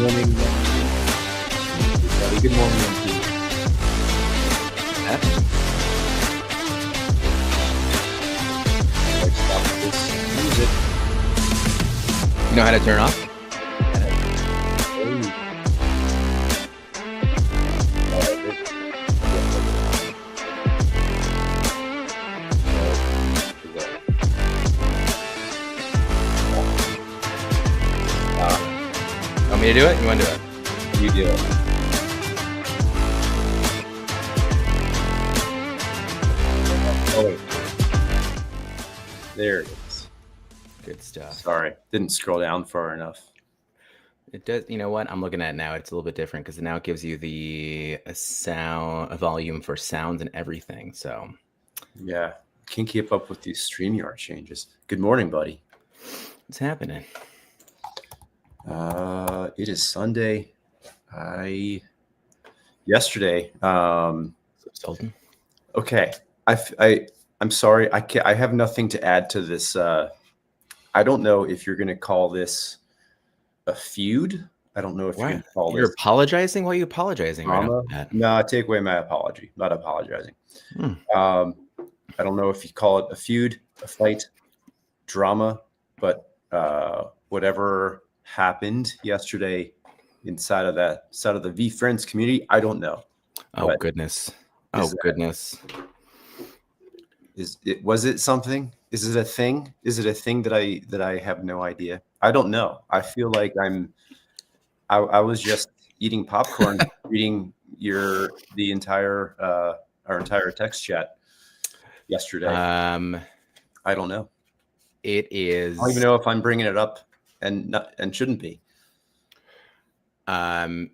morning, everybody. Good morning, MT. Let's stop this music. You know how to turn off? Hey. Want me to do it? You want to do it? You do it. Oh, wait. There it is. Good stuff. Sorry, didn't scroll down far enough. It does. You know what? I'm looking at it now. It's a little bit different because now it gives you a volume for sounds and everything. So Yeah, can't keep up with these StreamYard changes. Good morning, buddy. what's happening? It is Sunday. Yesterday. Sultan? Okay. I'm sorry. I have nothing to add to this. I don't know if you're going to call this a feud. I don't know if you're going to call You're this apologizing? Why are you apologizing right drama. off the bat? No, take away my apology. Not apologizing. Hmm. I don't know if you call it a feud, a fight, drama, but whatever happened yesterday inside of the VFriends community, I don't know. Oh, But goodness. is Goodness. Was it something? Is it a thing? Is it a thing that I have no idea? I don't know. I feel like I was just eating popcorn, reading our entire text chat yesterday. I don't know. It is. I don't even know if I'm bringing it up and shouldn't be. I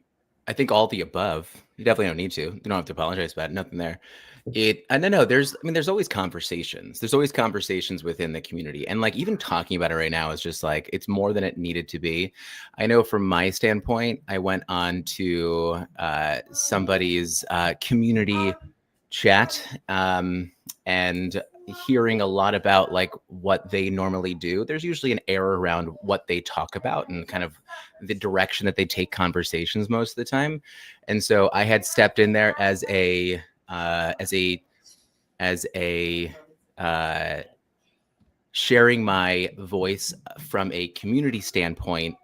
think all the above. You definitely don't need to. You don't have to apologize about it. Nothing there. No. There's always conversations. There's always conversations within the community, and like even talking about it right now is just like it's more than it needed to be. I know from my standpoint, I went on to somebody's community chat and hearing a lot about like what they normally do. There's usually an error around what they talk about and kind of the direction that they take conversations most of the time. And so I had stepped in there as a sharing my voice from a community standpoint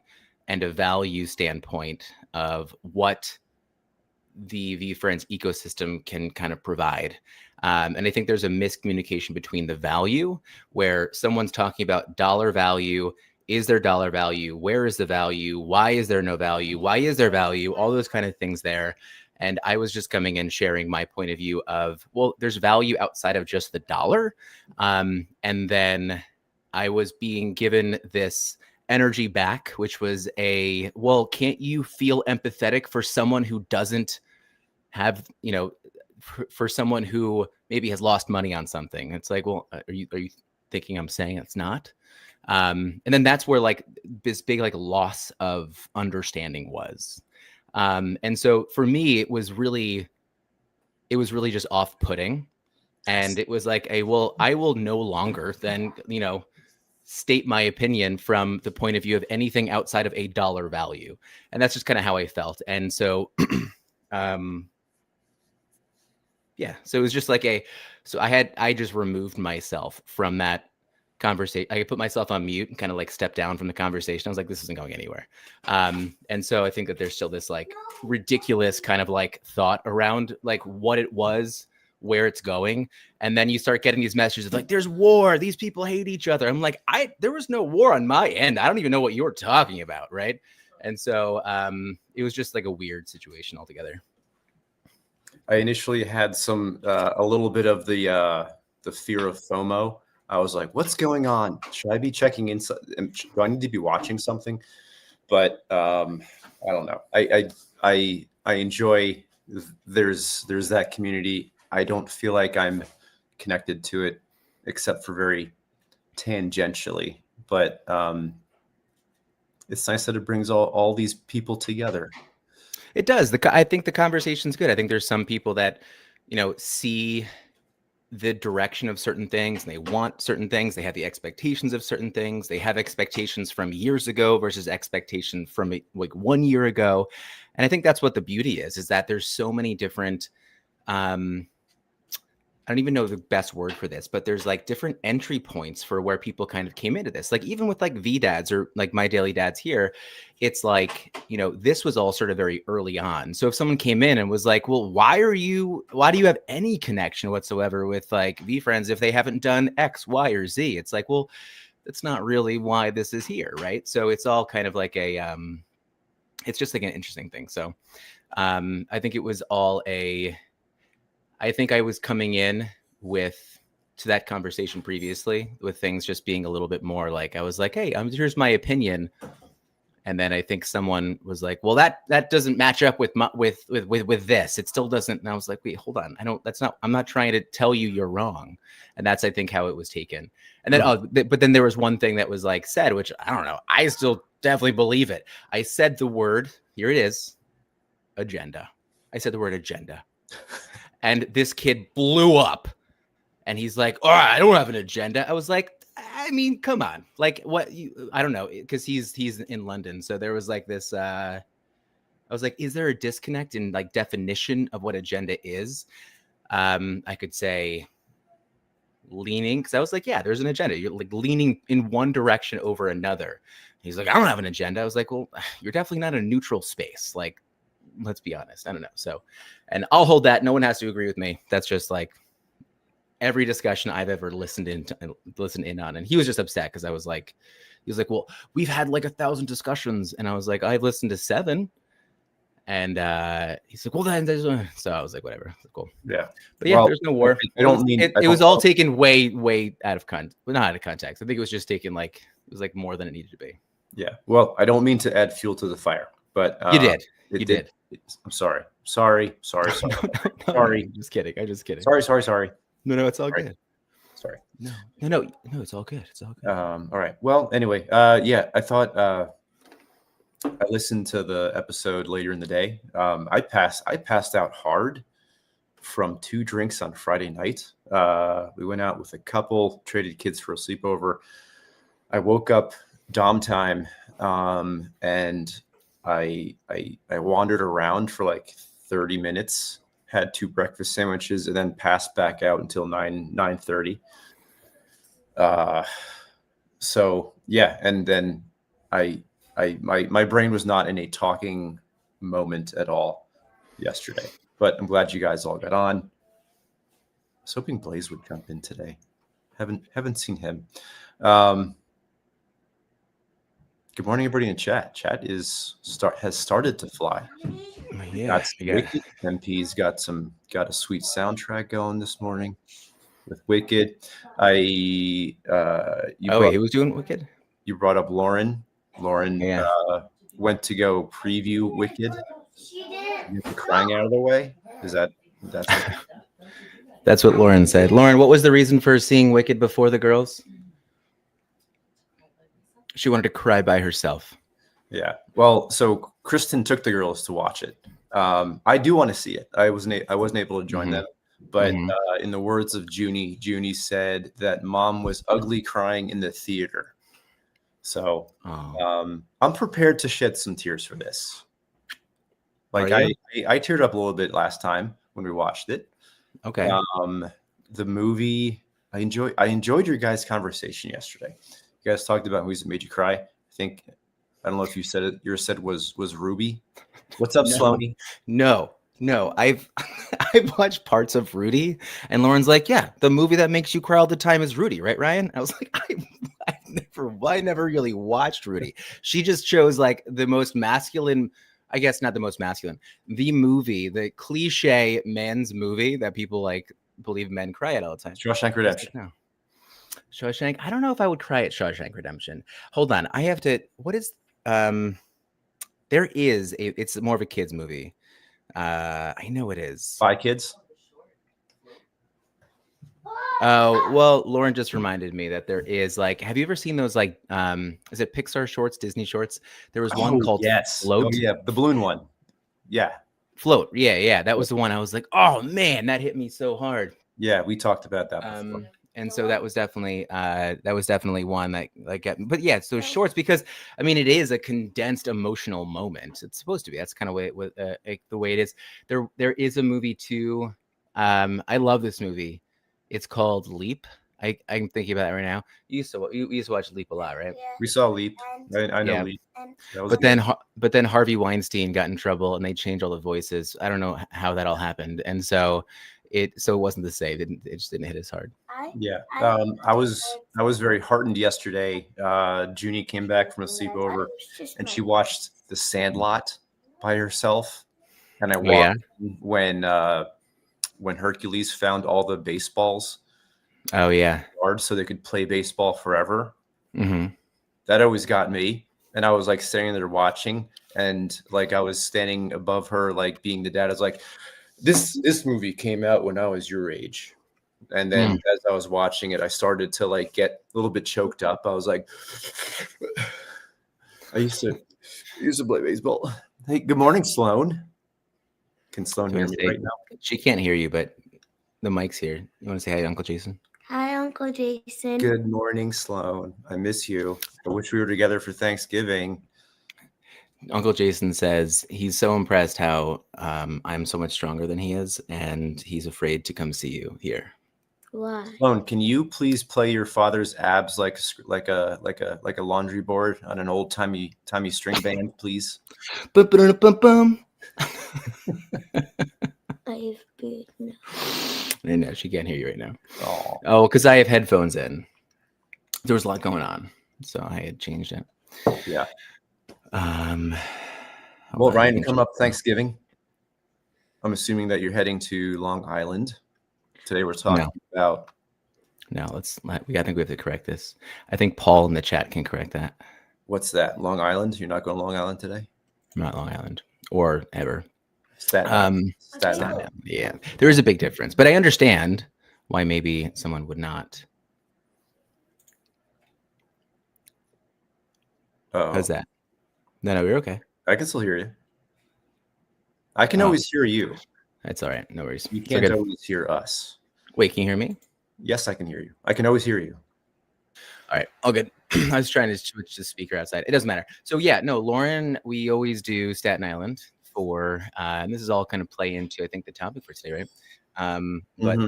and a value standpoint of what the VFriends ecosystem can kind of provide. And I think there's a miscommunication between the value where someone's talking about dollar value. Is there dollar value? Where is the value? Why is there no value? Why is there value? All those kind of things there. And I was just coming in sharing my point of view of, well, there's value outside of just the dollar. And then I was being given this energy back, which was well, can't you feel empathetic for someone who doesn't have, for someone who maybe has lost money on something? It's like, well, are you thinking I'm saying it's not? And then that's where like this big like loss of understanding was. And so for me, it was really just off-putting. And it was like, well, I will no longer then, state my opinion from the point of view of anything outside of a dollar value. And that's just kind of how I felt. And so, yeah, so it was just like I just removed myself from that conversation. I put myself on mute and kind of like step down from the conversation. I was like, this isn't going anywhere. And so I think that there's still this like ridiculous kind of like thought around like what it was, where it's going. And then you start getting these messages like, there's war. These people hate each other. I'm like, there was no war on my end. I don't even know what you're talking about. Right. And so it was just like a weird situation altogether. I initially had a little bit of the fear of FOMO. I was like, what's going on? Should I be checking in? Do I need to be watching something? But I don't know. I enjoy there's that community. I don't feel like I'm connected to it except for very tangentially. But it's nice that it brings all these people together. It does. I think the conversation's good. I think there's some people that, see the direction of certain things and they want certain things. They have the expectations of certain things. They have expectations from years ago versus expectation from like 1 year ago. And I think that's what the beauty is that there's so many different, I don't even know the best word for this, but there's like different entry points for where people kind of came into this. Like even with like VDads or like My Daily Dads here, it's like, you know, this was all sort of very early on. So if someone came in and was like, well, why do you have any connection whatsoever with like VeeFriends if they haven't done X, Y, or Z? It's like, well, that's not really why this is here, right? So it's all kind of like a, it's just like an interesting thing. So I think it was all I think I was coming in to that conversation previously with things just being a little bit more like, I was like, hey, here's my opinion. And then I think someone was like, well, that doesn't match up with this. It still doesn't. And I was like, wait, hold on. I'm not trying to tell you you're wrong. And that's, I think, how it was taken. And then, but then there was one thing that was like said, which I don't know. I still definitely believe it. I said the word, here it is, agenda. I said the word agenda. And this kid blew up and he's like, oh, I don't have an agenda. I was like, I mean, come on. Like what I don't know. Cause he's in London. So there was like this, I was like, is there a disconnect in like definition of what agenda is? I could say leaning. Cause I was like, yeah, there's an agenda. You're like leaning in one direction over another. He's like, I don't have an agenda. I was like, well, you're definitely not a neutral space. Like, let's be honest. I don't know. So, and I'll hold that. No one has to agree with me. That's just like every discussion I've ever listened in on. And he was just upset because I was like, he was like, well, we've had like 1,000 discussions. And I was like, I've listened to 7. And he's like, well, then there's so I was like, whatever. Cool. Yeah. But yeah, there's no war. I don't mean it was all taken way out of context. Well, not out of context. I think it was just taken like, it was like more than it needed to be. Yeah. Well, I don't mean to add fuel to the fire, but you did. You did. I'm sorry. Sorry. No, Sorry. I'm just kidding. I'm just kidding. Sorry. No, it's all good. Sorry. No, it's all good. It's all good. All right. Well, anyway, yeah, I thought I listened to the episode later in the day. I passed out hard from 2 drinks on Friday night. We went out with a couple, traded kids for a sleepover. I woke up Dom time, and I wandered around for like 30 minutes, had 2 breakfast sandwiches, and then passed back out until 9:30. So yeah, and then my brain was not in a talking moment at all yesterday, but I'm glad you guys all got on. I was hoping Blaze would jump in today. Haven't seen him. Good morning, everybody in chat. Chat has started to fly. Yeah. Wicked. MP's got a sweet soundtrack going this morning with Wicked. He was doing Wicked. You brought up Lauren. Lauren went to go preview Wicked. She did. Get the crying out of the way. That's what Lauren said. Lauren, what was the reason for seeing Wicked before the girls? She wanted to cry by herself. Yeah. Well, so Kristen took the girls to watch it. I do want to see it. I wasn't able to join them, but in the words of Junie said that mom was ugly crying in the theater. So I'm prepared to shed some tears for this. Like I teared up a little bit last time when we watched it. Okay. The movie, I enjoyed your guys' conversation yesterday. You guys talked about movies that made you cry. I don't know if you said it. Yours said was Ruby. What's up, Sloaney? No. I've watched parts of Rudy, and Lauren's like, yeah, the movie that makes you cry all the time is Rudy, right, Ryan? I was like, I never really watched Rudy. She just chose like the most masculine, I guess not the most masculine, the movie, the cliche men's movie that people like believe men cry at all the time. Shawshank Redemption. No. Shawshank. I don't know if I would cry at Shawshank Redemption. Hold on. I have to, what is, it's more of a kid's movie. I know it is. Spy Kids. Oh, well, Lauren just reminded me that there is like, have you ever seen those like, is it Pixar shorts, Disney shorts? There was one called Float. Oh, yeah, the balloon one. Yeah. Float. Yeah. That was the one I was like, oh man, that hit me so hard. Yeah, we talked about that before. And so that was definitely one that like got, but yeah, so shorts, because I mean it is a condensed emotional moment. It's supposed to be. That's kind of the way it is. There is a movie too. I love this movie. It's called Leap. I'm thinking about it right now. You used to watch Leap a lot, right? We saw Leap. I know Yeah. Leap. That was But then Harvey Weinstein got in trouble and they changed all the voices. I don't know how that all happened, and so it wasn't the same. It just didn't hit as hard. Yeah, I was very heartened yesterday. Junie came back from a sleepover, and she watched The Sandlot by herself. And I walked in when Hercules found all the baseballs. Oh yeah, so they could play baseball forever. Mm-hmm. That always got me, and I was like standing there watching, and like I was standing above her, like being the dad. I was like, "This movie came out when I was your age." And then as I was watching it, I started to like get a little bit choked up. I was like, I used to play baseball. Hey, good morning, Sloan. Can Sloan hear me right now? She can't hear you, but the mic's here. You want to say hi, Uncle Jason? Hi, Uncle Jason. Good morning, Sloan. I miss you. I wish we were together for Thanksgiving. Uncle Jason says he's so impressed how I'm so much stronger than he is, and he's afraid to come see you here. Why? Sloan, can you please play your father's abs like a laundry board on an old timey string band, please? Bum. I've been. No, she can't hear you right now. Oh, Oh, because I have headphones in. There was a lot going on, so I had changed it. yeah. Well, Ryan, coming up Thanksgiving. I'm assuming that you're heading to Long Island. Today we're talking about. No, I think we have to correct this. I think Paul in the chat can correct that. What's that? Long Island? You're not going to Long Island today? Not Long Island or ever. Staten Island. Yeah, there is a big difference, but I understand why maybe someone would not. How's that? No, you're okay. I can still hear you. I can always hear you. That's all right. No worries. You can't always hear us. Wait, can you hear me? Yes, I can hear you. I can always hear you. All right. All good. I was trying to switch the speaker outside. It doesn't matter. So yeah, no, Lauren, we always do Staten Island for, and this is all kind of play into, I think, the topic for today, right? But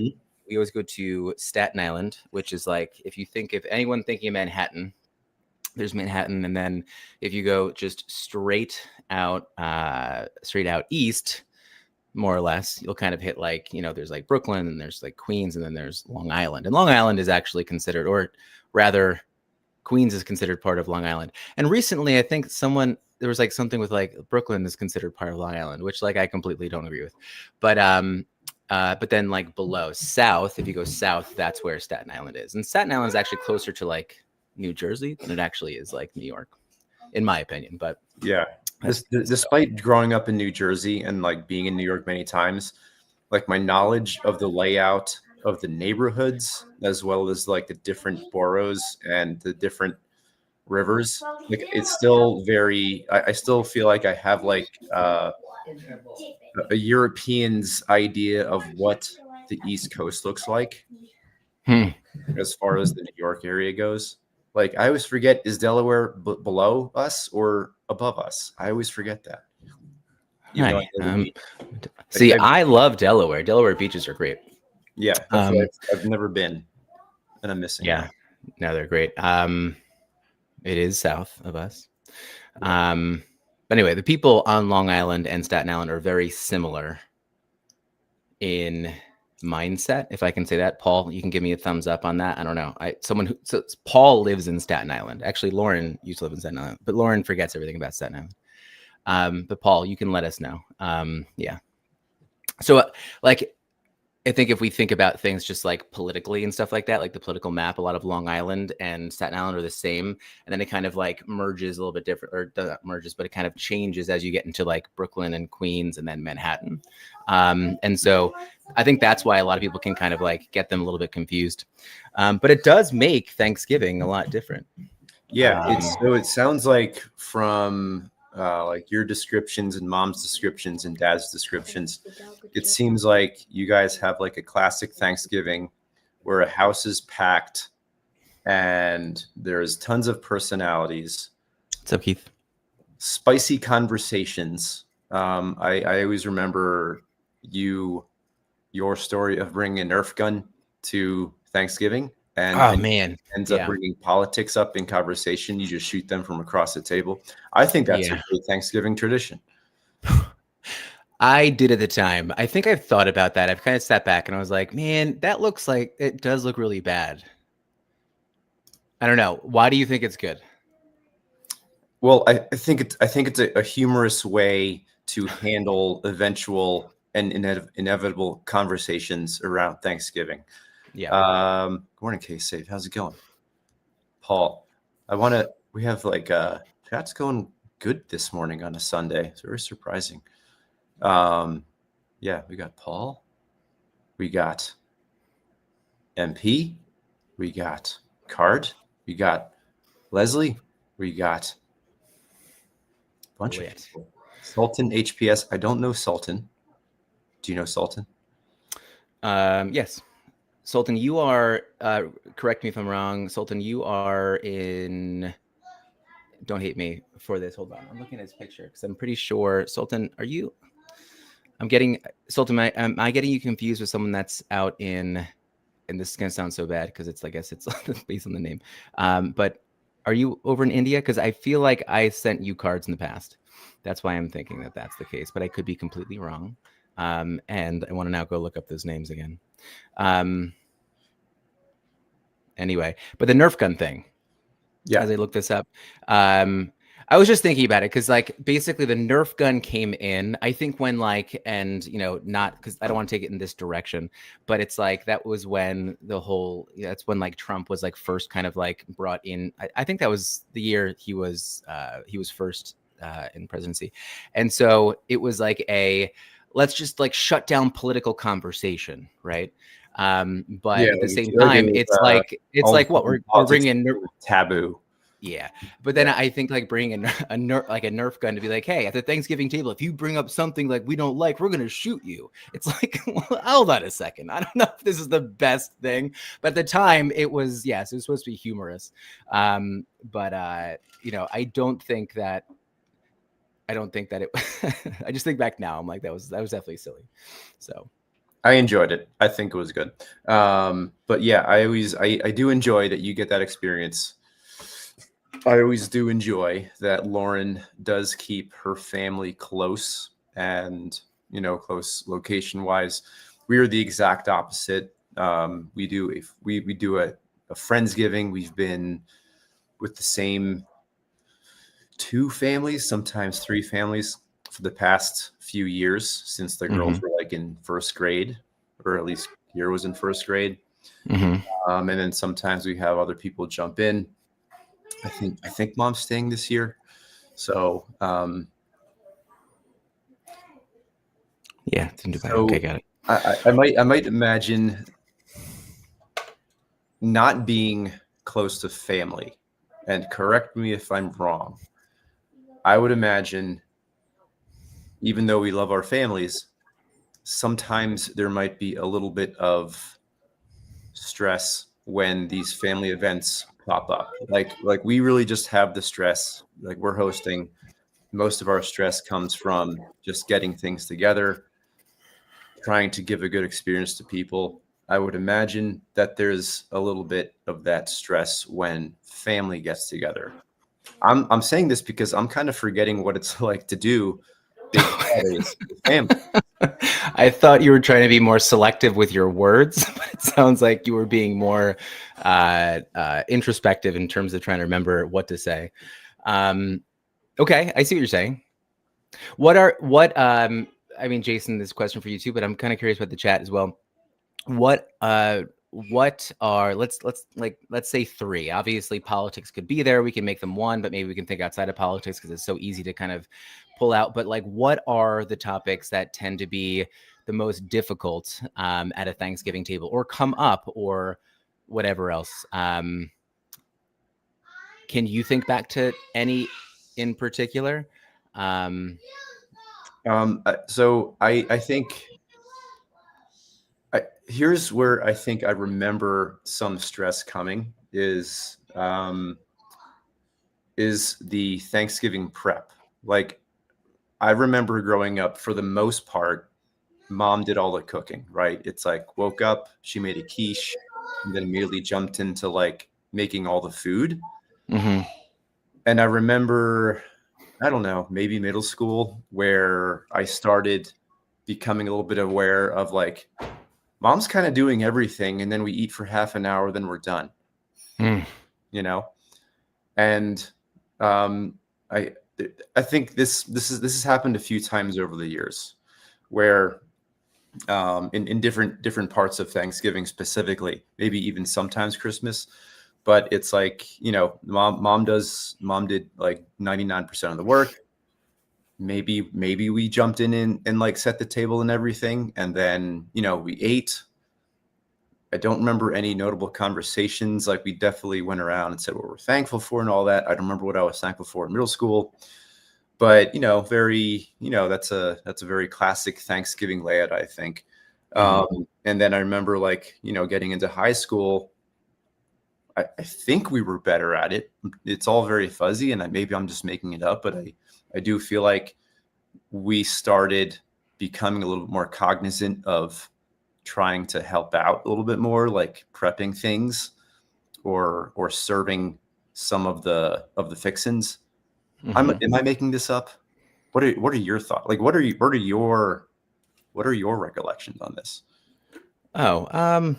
we always go to Staten Island, which is like, if you think of anyone thinking of Manhattan, there's Manhattan. And then if you go just straight out east, more or less, you'll kind of hit like, there's like Brooklyn and there's like Queens and then there's Long Island. And Long Island is actually considered, or rather Queens is considered part of Long Island. And recently, I think there was like something with like Brooklyn is considered part of Long Island, which like I completely don't agree with. But then like below south, if you go south, that's where Staten Island is. And Staten Island is actually closer to like New Jersey than it actually is like New York, in my opinion. But yeah. Despite growing up in New Jersey and like being in New York many times, like my knowledge of the layout of the neighborhoods, as well as like the different boroughs and the different rivers, like it's still very, I still feel like I have like a European's idea of what the East Coast looks like as far as the New York area goes. Like I always forget, is Delaware below us or above us? I always forget that. Right. I love Delaware. Delaware beaches are great. Yeah, I've never been, and I'm missing. Yeah, no, they're great. It is south of us. But anyway, the people on Long Island and Staten Island are very similar in mindset, if I can say that. Paul, you can give me a thumbs up on that. I don't know. Paul lives in Staten Island. Actually, Lauren used to live in Staten Island, but Lauren forgets everything about Staten Island. But Paul, you can let us know. Yeah. So like, I think if we think about things just like politically and stuff like that, like the political map, a lot of Long Island and Staten Island are the same. And then it kind of like merges a little bit different, or not merges, but it kind of changes as you get into like Brooklyn and Queens and then Manhattan. And so I think that's why a lot of people can kind of like get them a little bit confused. But it does make Thanksgiving a lot different. Yeah. So it sounds like from like your descriptions and mom's descriptions and dad's descriptions, it seems like you guys have like a classic Thanksgiving where a house is packed and there's tons of personalities, What's up, Keith? spicy conversations. I always remember your story of bringing a Nerf gun to Thanksgiving and, Oh and man, ends yeah. up bringing politics up in conversation. You just shoot them from across the table. I think that's Yeah. a great Thanksgiving tradition. I did at the time. I think I've thought about that. I've kind of sat back and I was like, man, that looks like it does look really bad. I don't know. Why do you think it's good? Well, I think it's a humorous way to handle eventual and inevitable conversations around Thanksgiving. Yeah. Good morning, K-Safe. How's it going? Paul, we have like chat's going good this morning on a Sunday. It's very surprising. Yeah, we got Paul, we got MP, we got Card, we got Leslie, we got a bunch of Lit. people. Sultan HPS. I don't know Sultan. Do you know Sultan? Yes. Sultan, you are, correct me if I'm wrong. Sultan, you are in, don't hate me for this. Hold on. I'm looking at his picture because I'm pretty sure, Sultan, are you, Sultan, am I getting you confused with someone that's out in, and this is going to sound so bad because it's, I guess it's based on the name. But are you over in India? Because I feel like I sent you cards in the past. That's why I'm thinking that that's the case, but I could be completely wrong. And I want to now go look up those names again. Anyway, but the Nerf gun thing, Yeah. as I look this up, I was just thinking about it because, like, basically the Nerf gun came in, I think, when, like, and, you know, not because I don't want to take it in this direction, but it's like that was when the whole, that's when, like, Trump was, like, first kind of, like, brought in. I think that was the year he was first in presidency. And so it was like let's just, like, shut down political conversation, right? But Yeah, at the like, same jargon time, is, it's like what we're politics bringing is taboo. yeah, but then I think, like, bringing a Nerf gun to be like, hey, at the Thanksgiving table, if you bring up something like we don't like, we're gonna shoot you. It's like, well, hold on a second. I don't know if this is the best thing, but at the time it was, yes, it was supposed to be humorous. But you know, I don't think that it. I just think back now, I'm like, that was definitely silly. So I enjoyed it. I think it was good. But yeah, I do enjoy that you get that experience. I always do enjoy that Lauren does keep her family close and, you know, close location wise. We are the exact opposite. We do a Friendsgiving. We've been with the same 2 families, sometimes 3 families for the past few years since the girls were like in first grade, or at least Kira was in first grade. And then sometimes we have other people jump in. I think mom's staying this year. So yeah, it's in Dubai. So Okay, got it. I might imagine not being close to family, and correct me if I'm wrong. I would imagine, even though we love our families, sometimes there might be a little bit of stress when these family events pop up. Like we really just have the stress. Like, we're hosting. Most of our stress comes from just getting things together, trying to give a good experience to people. I would imagine that there's a little bit of that stress when family gets together. I'm saying this because I'm kind of forgetting what it's like to do big holidays with family. I thought you were trying to be more selective with your words, but it sounds like you were being more introspective in terms of trying to remember what to say. Okay, I see what you're saying. I mean, Jason, this question for you too, but I'm kind of curious about the chat as well. What are, let's say 3. Obviously politics could be there. We can make them 1, but maybe we can think outside of politics because it's so easy to kind of pull out. But, like, what are the topics that tend to be the most difficult at a Thanksgiving table, or come up, or whatever else? Can you think back to any in particular? So I think here's where I think I remember some stress coming is the Thanksgiving prep. Like I remember growing up, for the most part, mom did all the cooking, right? It's like woke up, she made a quiche, and then immediately jumped into like making all the food. Mhm. And I remember, I don't know, maybe middle school, where I started becoming a little bit aware of like, mom's kind of doing everything, and then we eat for half an hour, then we're done, Mm. you know? And um, I I think this has happened a few times over the years, where in different parts of Thanksgiving specifically, maybe even sometimes Christmas, but it's like, mom did like 99% of the work. Maybe we jumped in and like set the table and everything, and then we ate. I don't remember any notable conversations. Like we definitely went around and said what we're thankful for and all that. I don't remember what I was thankful for in middle school, but that's a very classic Thanksgiving layout, I think. And then I remember like getting into high school. I think we were better at it. It's all very fuzzy, and maybe I'm just making it up, but I do feel like we started becoming a little bit more cognizant of trying to help out a little bit more, like prepping things or serving some of the fixins. Mhm. Am I making this up? What are your thoughts? Like what are your recollections on this? Oh, I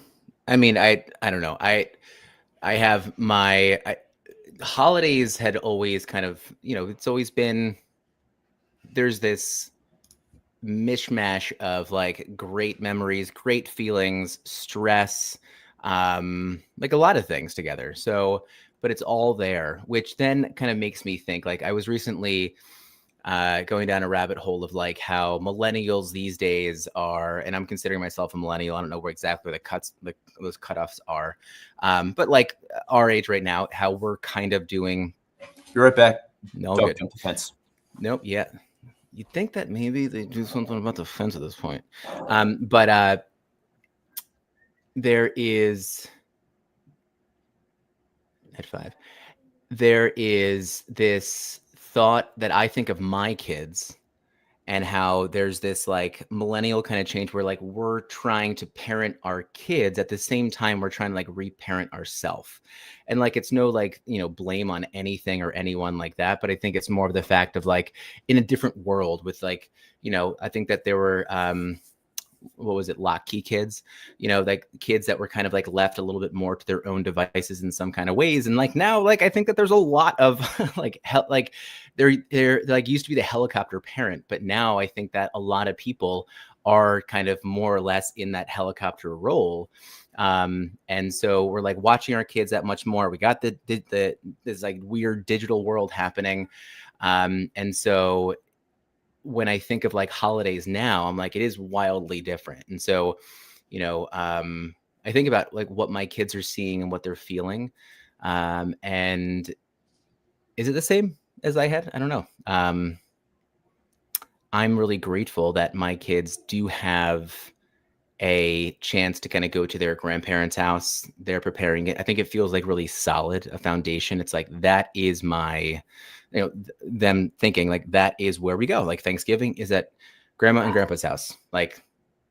mean, I don't know. I have holidays had always kind of, it's always been, there's this mishmash of like great memories, great feelings, stress, like a lot of things together. So, but it's all there, which then kind of makes me think, like I was recently going down a rabbit hole of like how millennials these days are, and I'm considering myself a millennial. I don't know where exactly those cutoffs are, but like our age right now, how we're kind of doing. You're right back. No Dog good. jump defense. Nope. Yeah. You'd think that maybe they do something about the fence at this point, but there is at 5. There is this thought that I think of my kids and how there's this like millennial kind of change where like we're trying to parent our kids at the same time we're trying to like reparent ourselves. And like it's no like, blame on anything or anyone like that, but I think it's more of the fact of like in a different world with like, I think that there were what was it, lock key kids, like kids that were kind of like left a little bit more to their own devices in some kind of ways. And like now, like I think that there's a lot of like they're like used to be the helicopter parent, but now I think that a lot of people are kind of more or less in that helicopter role. And so we're like watching our kids that much more. We got the this like weird digital world happening. And so when I think of like holidays now, I'm like, it is wildly different. And so, I think about like what my kids are seeing and what they're feeling. And is it the same as I had? I don't know. I'm really grateful that my kids do have a chance to kind of go to their grandparents' house. They're preparing it. I think it feels like really solid, a foundation. It's like that is my, them thinking like that is where we go. Like Thanksgiving is at grandma and grandpa's house. Like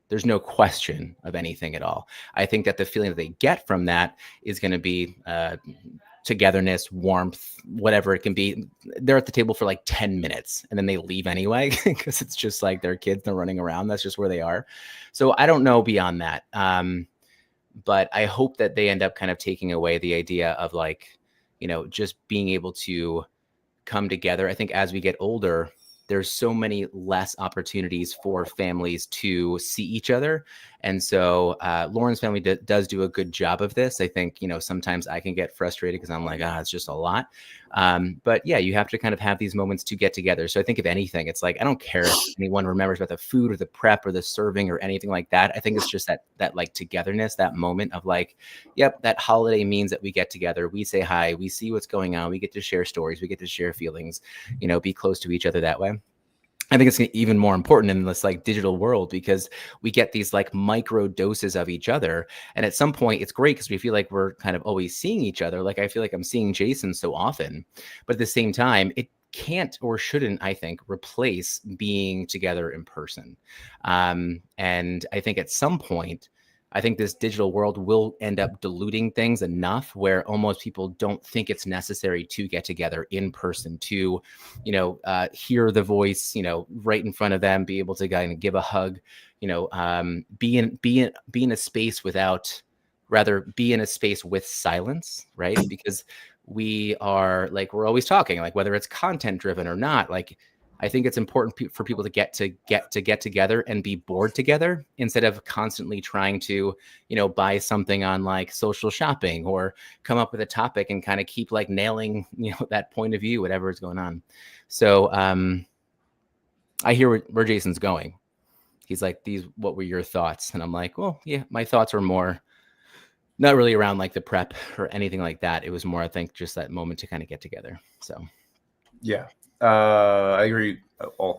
there's no question of anything at all. I think that the feeling that they get from that is going to be togetherness, warmth, whatever it can be. They're at the table for like 10 minutes and then they leave anyway because it's just like their kids, they're running around. That's just where they are. So I don't know beyond that. But I hope that they end up kind of taking away the idea of like, just being able to come together. I think as we get older, there's so many less opportunities for families to see each other And so Lauren's family does do a good job of this. I think, sometimes I can get frustrated because I'm like, it's just a lot. But yeah, you have to kind of have these moments to get together. So I think if anything, it's like, I don't care if anyone remembers about the food or the prep or the serving or anything like that. I think it's just that like togetherness, that moment of like, yep, that holiday means that we get together, we say hi, we see what's going on, we get to share stories, we get to share feelings, be close to each other that way. I think it's even more important in this like digital world because we get these like micro doses of each other. And at some point it's great because we feel like we're kind of always seeing each other. Like I feel like I'm seeing Jason so often, but at the same time, it can't or shouldn't, I think, replace being together in person. And I think at some point, I think this digital world will end up diluting things enough where almost people don't think it's necessary to get together in person to, hear the voice, right in front of them, be able to kind of give a hug, be in a space be in a space with silence, right? Because we're always talking, like whether it's content driven or not, like I think it's important for people to get together and be bored together instead of constantly trying to, buy something on like social shopping or come up with a topic and kind of keep like nailing, that point of view, whatever is going on. So I hear where Jason's going. He's like, what were your thoughts? And I'm like, well, yeah, my thoughts were more not really around like the prep or anything like that. It was more, I think, just that moment to kind of get together. So, yeah. I agree.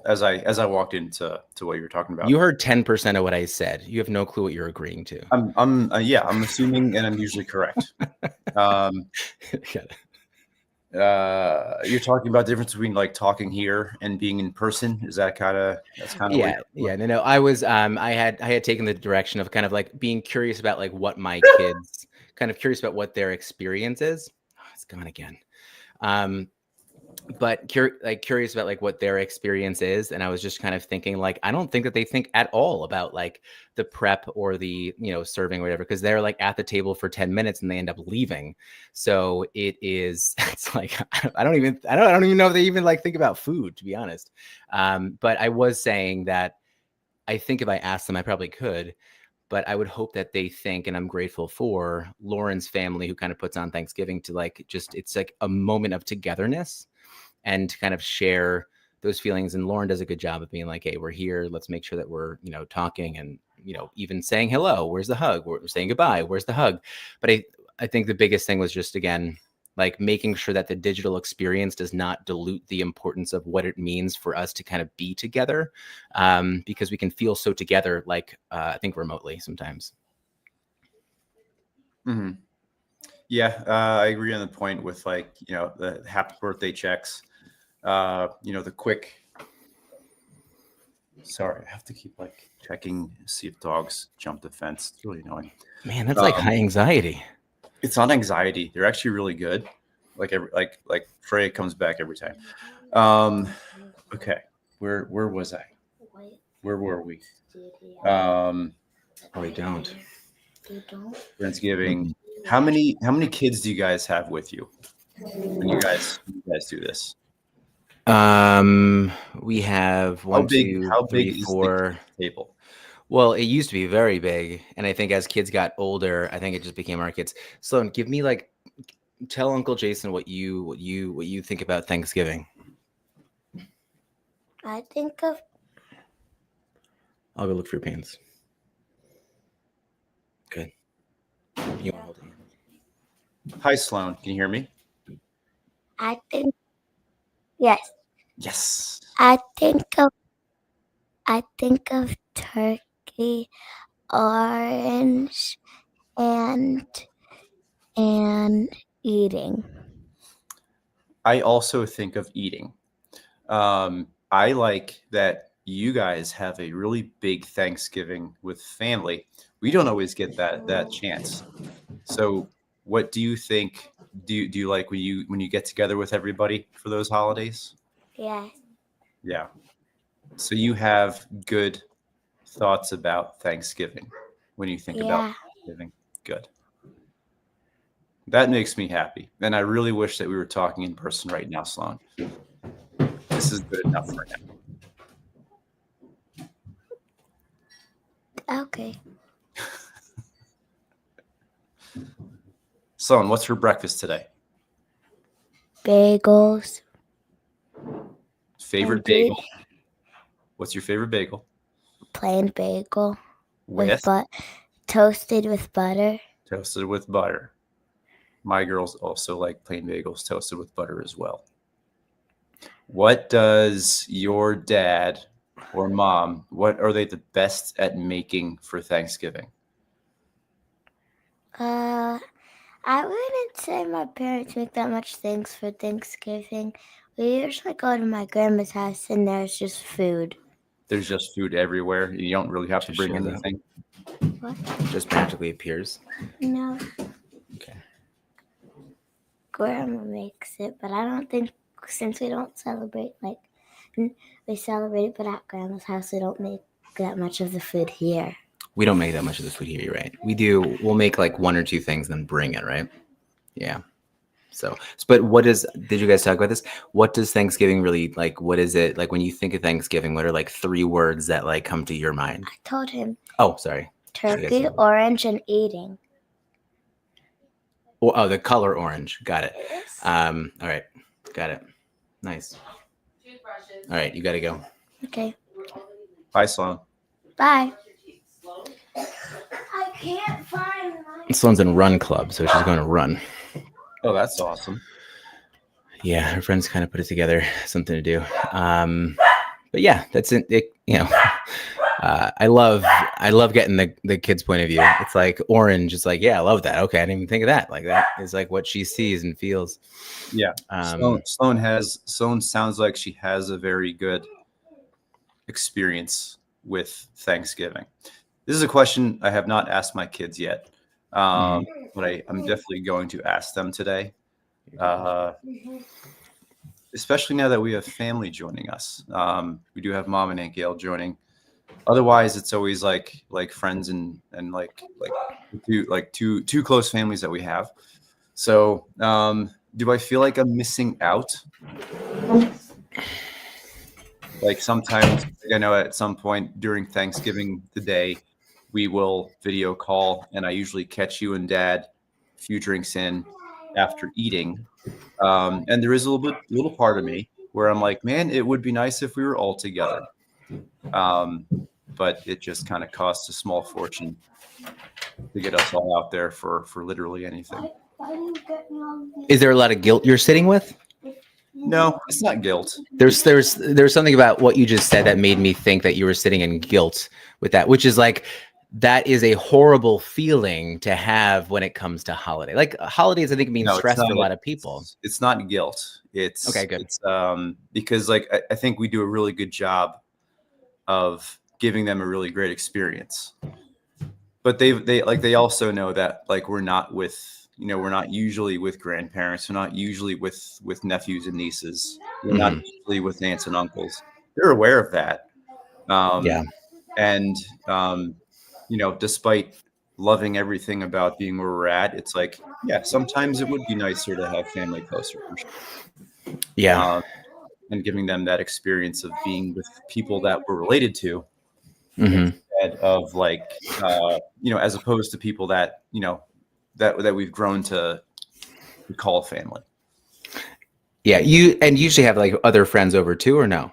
As I walked into what you were talking about, you heard 10% of what I said. You have no clue what you're agreeing to. I'm assuming, and I'm usually correct. You're talking about the difference between like talking here and being in person. Is that that's kind of No. I was I had taken the direction of kind of like being curious about like what my kids kind of curious about what their experience is. Oh, it's gone again. But curious about like what their experience is. And I was just kind of thinking like, I don't think that they think at all about like the prep or the, serving or whatever, because they're like at the table for 10 minutes and they end up leaving. So it's like, I don't even know if they even like think about food, to be honest. But I was saying that I think if I asked them, I probably could, but I would hope that they think, and I'm grateful for Lauren's family who kind of puts on Thanksgiving to like, it's like a moment of togetherness and to kind of share those feelings. And Lauren does a good job of being like, hey, we're here. Let's make sure that we're, talking and, even saying hello. Where's the hug? We're saying goodbye. Where's the hug? But I think the biggest thing was just, again, like making sure that the digital experience does not dilute the importance of what it means for us to kind of be together, because we can feel so together, like I think remotely sometimes. Mm-hmm. Yeah, I agree on the point with like, the happy birthday checks, the quick. Sorry, I have to keep like checking, see if dogs jump the fence. It's really annoying. Man, that's like high anxiety. It's not anxiety. They're actually really good. Like Freya comes back every time. Okay, where was I? Where were we? We don't. Friendsgiving. How many kids do you guys have with you when you guys do this? We have one, how big 3, is 4 the table? Well, it used to be very big, and I think as kids got older, I think it just became our kids. Sloan, give me tell Uncle Jason what you think about Thanksgiving. I think of. I'll go look for your pants. Good. You want to hold it? Hi, Sloan. Can you hear me? I think. Yes. Yes. I think of turkey, orange, and eating. I also think of eating. I like that you guys have a really big Thanksgiving with family. We don't always get that chance. So what do you think? Do you like when you get together with everybody for those holidays? Yeah. Yeah. So you have good thoughts about Thanksgiving when you think about Thanksgiving. Good. That makes me happy. And I really wish that we were talking in person right now, Sloan. This is good enough for now. Okay. Sloan, what's for breakfast today? Bagels. Favorite and beef- bagel? What's your favorite bagel? Plain bagel With toasted with butter. toasted with butter. My girls also like plain bagels toasted with butter as well. What does your dad or mom, what are they the best at making for Thanksgiving? I wouldn't say my parents make that much things for Thanksgiving. We usually go to my grandma's house and there's just food. There's just food everywhere. You don't really have to Just bring shows up. anything. What? Just magically appears. No, Okay. grandma makes it, but I don't think since we don't celebrate we celebrate it, but at grandma's house we don't make that much of the food here. We don't make that much of the food here, you're right? We do. We'll make like one or two things, then bring it, right? Yeah. So, but did you guys talk about this? What does Thanksgiving really like? What is it like when you think of Thanksgiving? What are like 3 words that like come to your mind? I told him Oh, sorry. turkey, orange, and eating. Oh, the color orange. Got it. All right. Got it. Nice. All right. You got to go. Okay, Bye, Sloan. bye. I can't find my. Sloan's in run club, so she's going to run. Oh, that's awesome. Yeah, her friends kind of put it together, something to do. But yeah, that's it. I love getting the kid's point of view. It's like orange. It's like, yeah, I love that. Okay, I didn't even think of that. Like that is like what she sees and feels. Yeah. Sloan sounds like she has a very good experience with Thanksgiving. This is a question I have not asked my kids yet, but I'm definitely going to ask them today, especially now that we have family joining us. We do have Mom and Aunt Gail joining. Otherwise, it's always like friends and like two close families that we have. So, do I feel like I'm missing out? Like sometimes, I know at some point during Thanksgiving today, we will video call, and I usually catch you and Dad a few drinks in after eating. And there is a little part of me where I'm like, man, it would be nice if we were all together. But it just kind of costs a small fortune to get us all out there for literally anything. Is there a lot of guilt you're sitting with? No, it's not guilt. There's something about what you just said that made me think that you were sitting in guilt with that, which is like, that is a horrible feeling to have when it comes to holiday. Like holidays, I think mean stress for a lot of people. It's not guilt. It's okay, good. It's because like I think we do a really good job of giving them a really great experience. But they also know that like we're not usually with grandparents. We're not usually with nephews and nieces. We're not usually with aunts and uncles. They're aware of that. And despite loving everything about being where we're at, it's like, yeah, sometimes it would be nicer to have family closer. For sure. Yeah. And giving them that experience of being with people that we're related to, instead of like, as opposed to people that, that we've grown to call family. Yeah. You usually have like other friends over too, or no?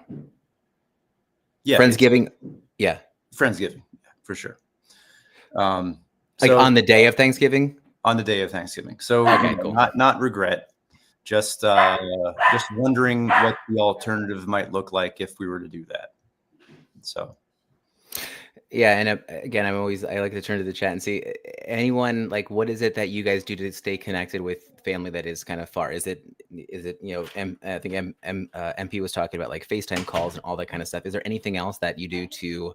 Yeah. Friendsgiving. Yeah. Friendsgiving. For sure. Like on the day of Thanksgiving? On the day of Thanksgiving. So okay, cool. Not regret. Just wondering what the alternative might look like if we were to do that. So, yeah, and again, I like to turn to the chat and see anyone like what is it that you guys do to stay connected with family that is kind of far? Is it I think MP was talking about like FaceTime calls and all that kind of stuff. Is there anything else that you do to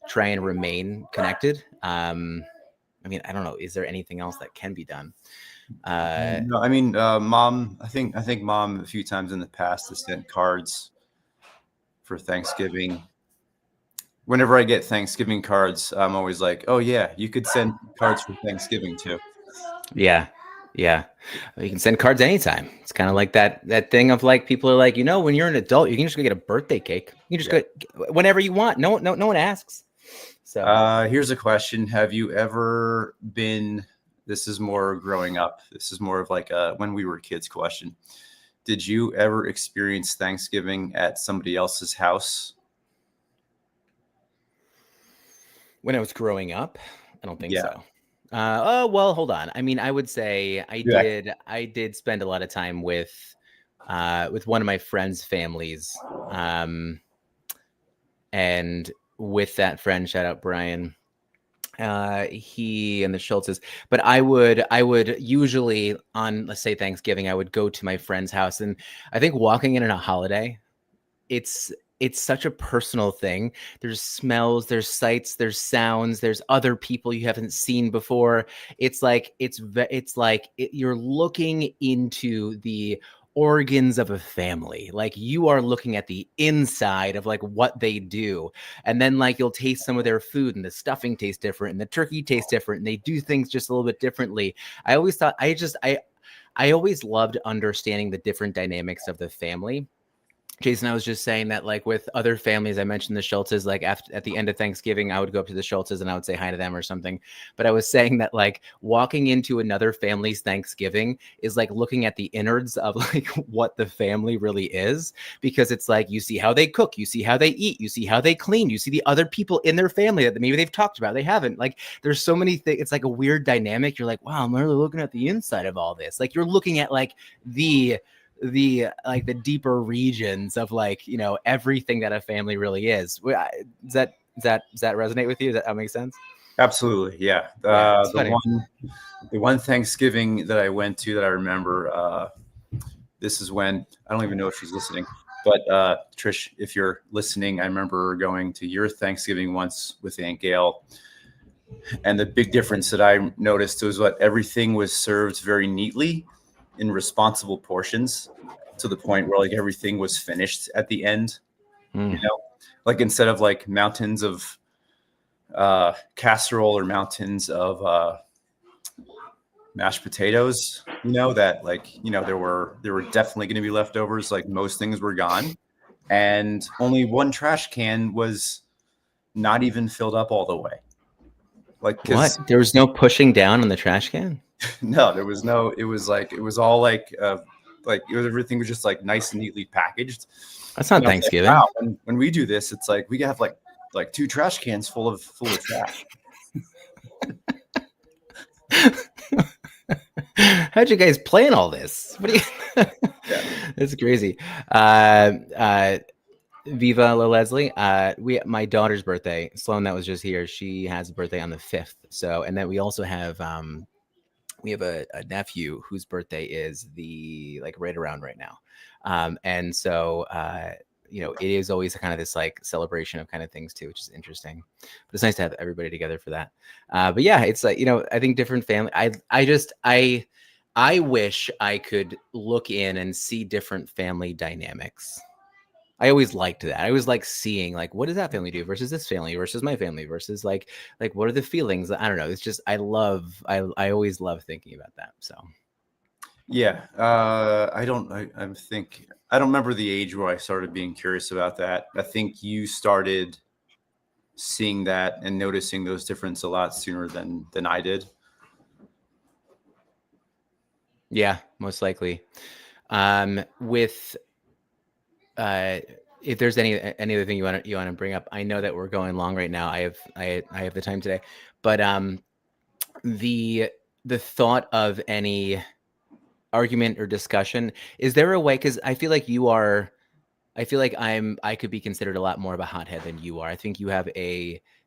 try and remain connected? I mean, I don't know. Is there anything else that can be done? No, I mean, Mom. I think Mom a few times in the past has sent cards for Thanksgiving. Whenever I get Thanksgiving cards, I'm always like, "Oh yeah, you could send cards for Thanksgiving too." Yeah. You can send cards anytime. It's kind of like that thing of like people are like, when you're an adult, you can just go get a birthday cake. You can just go whenever you want. No one asks. So here's a question: have you ever been This is more growing up. This is more of like a when we were kids question. Did you ever experience Thanksgiving at somebody else's house? When I was growing up, I don't think Yeah. so. Oh well, hold on. I mean, I would say Yeah. I did spend a lot of time with one of my friends' families, and with that friend, shout out Brian. He and the Schultzes, but I would usually on, let's say, Thanksgiving, I would go to my friend's house, and I think walking in on a holiday, it's such a personal thing. There's smells, there's sights, there's sounds, there's other people you haven't seen before. It's like you're looking into the organs of a family. Like you are looking at the inside of like what they do. And then like you'll taste some of their food and the stuffing tastes different and the turkey tastes different and they do things just a little bit differently. I always thought I always loved understanding the different dynamics of the family. Jason, I was just saying that like with other families, I mentioned the Schultzes, like at the end of Thanksgiving, I would go up to the Schultzes and I would say hi to them or something. But I was saying that like walking into another family's Thanksgiving is like looking at the innards of like what the family really is, because it's like you see how they cook, you see how they eat, you see how they clean, you see the other people in their family that maybe they've talked about, they haven't. Like there's so many things. It's like a weird dynamic. You're like, wow, I'm really looking at the inside of all this. Like you're looking at like the deeper regions of like, you know, everything that a family really is. Does that resonate with you? Does that make sense? Absolutely. Yeah. It's funny. The one Thanksgiving that I went to that I remember, this is when I don't even know if she's listening, but Trish, if you're listening, I remember going to your Thanksgiving once with Aunt Gail. And the big difference that I noticed was what everything was served very neatly in responsible portions, to the point where like everything was finished at the end. You know, like instead of like mountains of casserole or mountains of mashed potatoes, you know, that like, you know, there were definitely going to be leftovers. Like most things were gone, and only one trash can was not even filled up all the way. Like what? There was no pushing down on the trash can? No, there was no. It was like it was all like everything was just like nice and neatly packaged. That's not Thanksgiving. Like, wow, when we do this, it's like we have like 2 trash cans full of trash. How'd you guys plan all this? What do you? Yeah. That's crazy. Viva La Leslie. My daughter's birthday, Sloan, that was just here. She has a birthday on the 5th. So, and then we also have a nephew whose birthday is the like right around right now. And so you know, it is always kind of this like celebration of kind of things too, which is interesting. But it's nice to have everybody together for that. But yeah, it's like, you know, I think different family. I wish I could look in and see different family dynamics. I always liked that. I always like seeing like, what does that family do versus this family versus my family versus like what are the feelings? I don't know. It's just I always love thinking about that. So Yeah, I don't remember the age where I started being curious about that. I think you started seeing that and noticing those differences a lot sooner than I did. Yeah, most likely. If there's any other thing you want to bring up, I know that we're going long right now. I have the time today, but the thought of any argument or discussion, is there a way? Because I feel like I could be considered a lot more of a hothead than you are. I think you're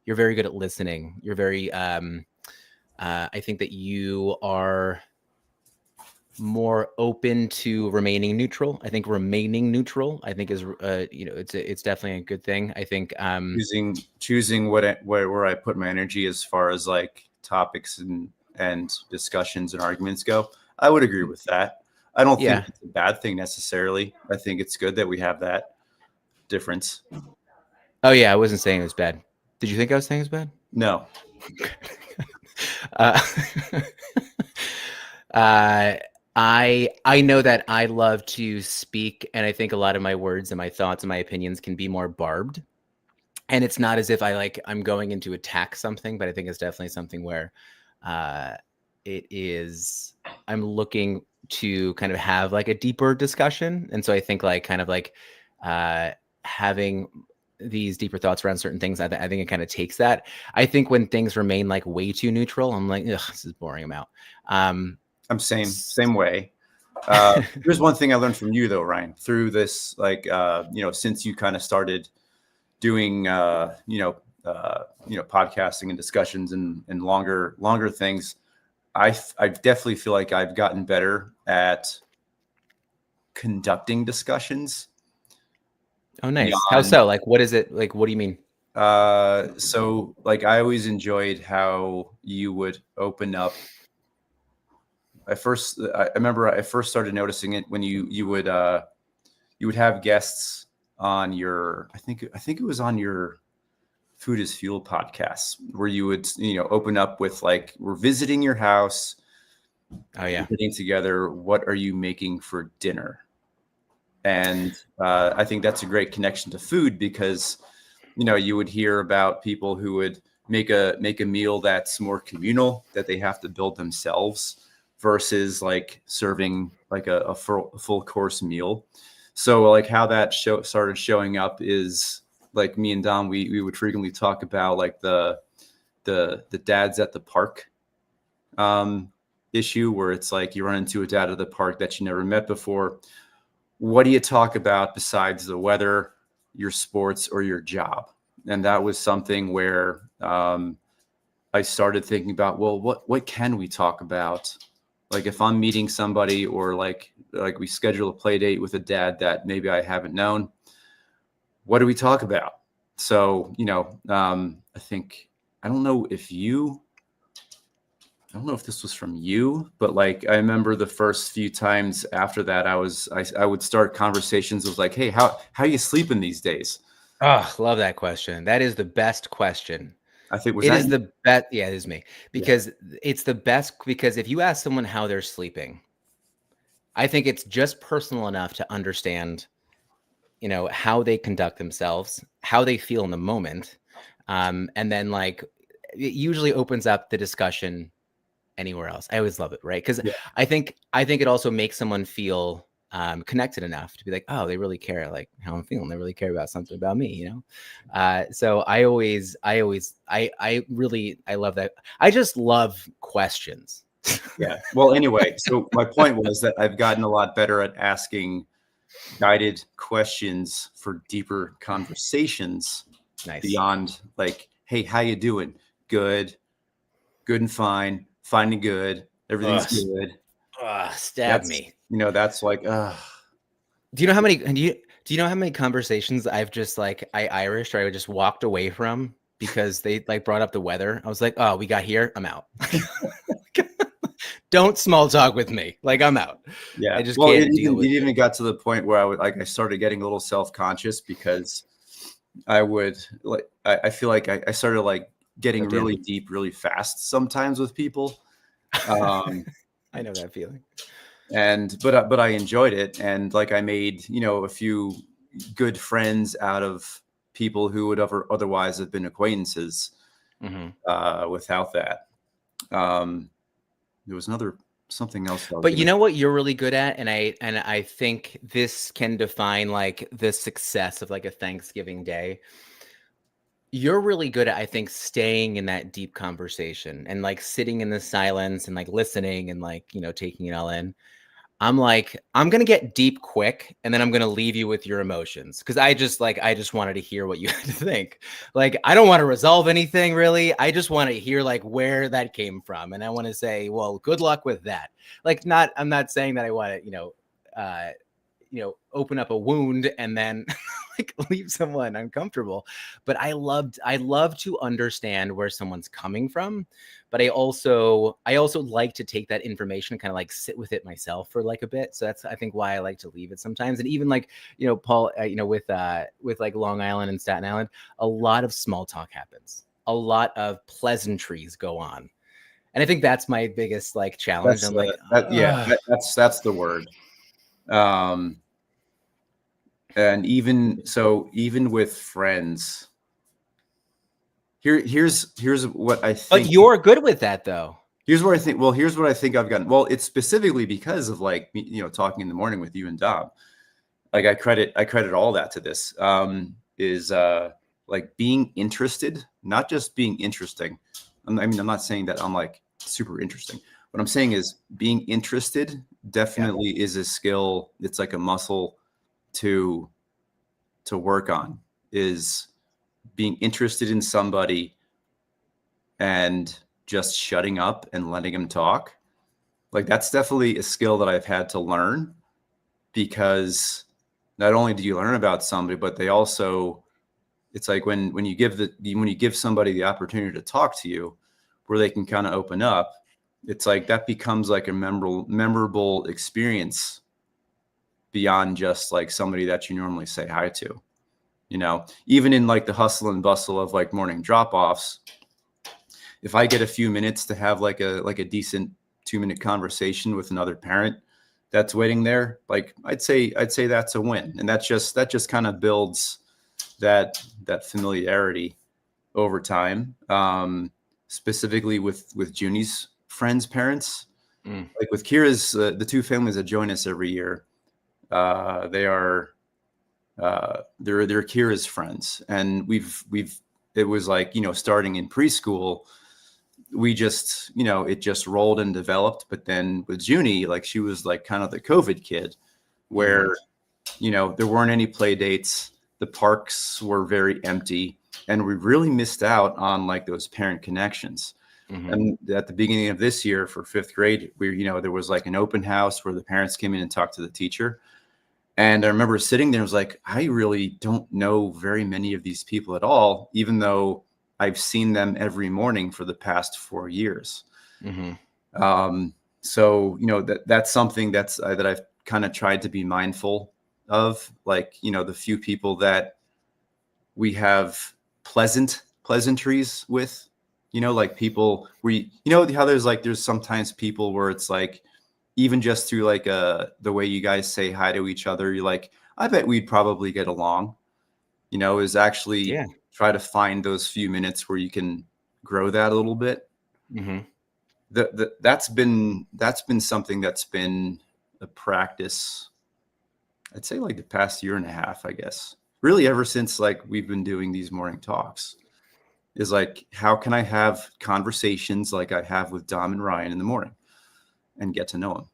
very good at listening. You're very I think that you are more open to remaining neutral. I think remaining neutral, is you know, it's definitely a good thing. I think choosing where I put my energy as far as like topics and discussions and arguments go. I would agree with that. I don't think it's a bad thing necessarily. I think it's good that we have that difference. Oh yeah, I wasn't saying it was bad. Did you think I was saying it was bad? No. I know that I love to speak, and I think a lot of my words and my thoughts and my opinions can be more barbed. And it's not as if I'm going in to attack something, but I think it's definitely something where I'm looking to kind of have like a deeper discussion. And so I think like kind of like having these deeper thoughts around certain things, I think it kind of takes that. I think when things remain like way too neutral, I'm like, ugh, this is boring. I'm out. I'm same way. Here's one thing I learned from you though, Ryan, through this, like, since you kind of started doing, podcasting and discussions and longer things. I definitely feel like I've gotten better at conducting discussions. Oh, nice. How so? Like, what is it? Like, what do you mean? So like, I always enjoyed how you would open up. I remember I first started noticing it when you would have guests on your, I think it was on your Food is Fuel podcast, where you would, open up with like, we're visiting your house. Oh yeah. Getting together. What are you making for dinner? And I think that's a great connection to food, because, you would hear about people who would make a meal that's more communal, that they have to build themselves, versus like serving like a full course meal. So like how that started showing up is like me and Dom, we would frequently talk about like the dads at the park issue, where it's like you run into a dad at the park that you never met before. What do you talk about besides the weather, your sports, or your job? And that was something where I started thinking about, well, what can we talk about? Like if I'm meeting somebody, or like we schedule a play date with a dad that maybe I haven't known, what do we talk about? So, I think, I don't know if this was from you, but like, I remember the first few times after that, I would start conversations with like, hey, how you sleeping these days? Oh, love that question. That is the best question. I think the best. Yeah, it is me, because it's the best, because if you ask someone how they're sleeping, I think it's just personal enough to understand, how they conduct themselves, how they feel in the moment. And then like, it usually opens up the discussion anywhere else. I always love it. Right. Cause I think it also makes someone feel connected enough to be like, oh, they really care, like how I'm feeling. They really care about something about me, So I love that. I just love questions. Yeah. Well, anyway, so my point was that I've gotten a lot better at asking guided questions for deeper conversations. Nice. Beyond like, hey, how you doing? Good and fine and good. Everything's good. Stab me. That's like, do you know how many conversations I've just like, I Irish, or I just walked away from because they like brought up the weather? I was like, oh, we got here, I'm out. Don't small talk with me. Like, I'm out. Yeah. I just can't deal with it. It even got to the point where I started getting a little self-conscious, because I feel like I started like getting really deep really fast sometimes with people. I know that feeling. But I enjoyed it, and like I made a few good friends out of people who would otherwise have been acquaintances. Without that, there was something else. But you know what you're really good at, and I think this can define like the success of like a Thanksgiving day. You're really good at, I think, staying in that deep conversation and like sitting in the silence and like listening and like, taking it all in. I'm like, I'm going to get deep quick, and then I'm going to leave you with your emotions. Cause I just wanted to hear what you had to think. Like, I don't want to resolve anything really. I just want to hear like where that came from. And I want to say, well, good luck with that. Like, I'm not saying that I want to, open up a wound and then like leave someone uncomfortable. But I love to understand where someone's coming from. But I also like to take that information and kind of like sit with it myself for like a bit. So that's, I think, why I like to leave it sometimes. And even like, Paul, with like Long Island and Staten Island, a lot of small talk happens. A lot of pleasantries go on. And I think that's my biggest like challenge. That's the word. And even with friends, here's what I think. But you're good with that though. Here's what I think. Well, here's what I think I've gotten. Well, it's specifically because of like talking in the morning with you and Dom. Like I credit all that to this. Is like being interested, not just being interesting. I'm not saying that I'm like super interesting. What I'm saying is being interested definitely is a skill. It's like a muscle to work on, is being interested in somebody and just shutting up and letting them talk. Like that's definitely a skill that I've had to learn, because not only do you learn about somebody, but they also, it's like when you give somebody the opportunity to talk to you where they can kind of open up, it's like that becomes like a memorable experience beyond just like somebody that you normally say hi to. Even in like the hustle and bustle of like morning drop-offs, if I get a few minutes to have like a decent 2-minute conversation with another parent that's waiting there, like I'd say that's a win. And that just kind of builds that familiarity over time. Specifically with Junie's friends' parents. Like with Kira's, the two families that join us every year, they're Kira's friends, and it was like starting in preschool, we just it just rolled and developed. But then with Junie, like she was like kind of the COVID kid, where there weren't any play dates, the parks were very empty, and we really missed out on like those parent connections. And at the beginning of this year for 5th grade, there was like an open house where the parents came in and talked to the teacher. And I remember sitting there, I was like, I really don't know very many of these people at all, even though I've seen them every morning for the past 4 years. So, that's something that I've kind of tried to be mindful of, like, the few people that we have pleasantries with. Like people how there's sometimes people where it's like, even just through like the way you guys say hi to each other, you're like, I bet we'd probably get along, is actually try to find those few minutes where you can grow that a little bit. That's been something that's been a practice, I'd say like the past year and a half, I guess, really ever since like we've been doing these morning talks. Is like, how can I have conversations like I have with Dom and Ryan in the morning and get to know them?